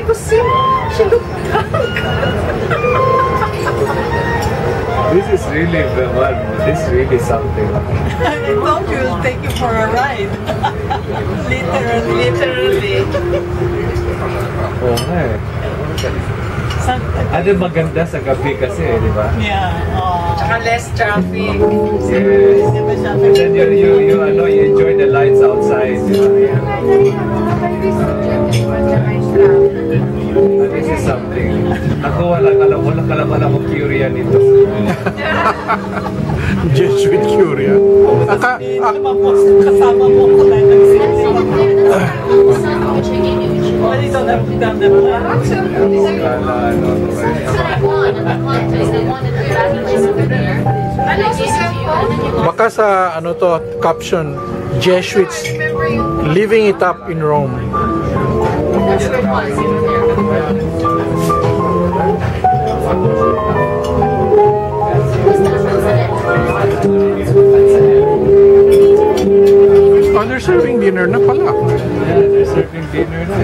ko, see, she looked drunk. This is really the one. This is really something. I thought you will take you for a ride. Literally. Oo nga eh. Ano maganda sa gabi kasi, di ba? Yeah. Tsaka less traffic. Yes. And then you enjoy the lights outside. This is something. Ako wala kalaman ako Curia nito. Jesuit Curia. Kasama mo ko na Baka sa ano to, caption, Jesuits living it up in Rome. Oh, they're serving dinner na pala. Yeah, they're serving dinner na.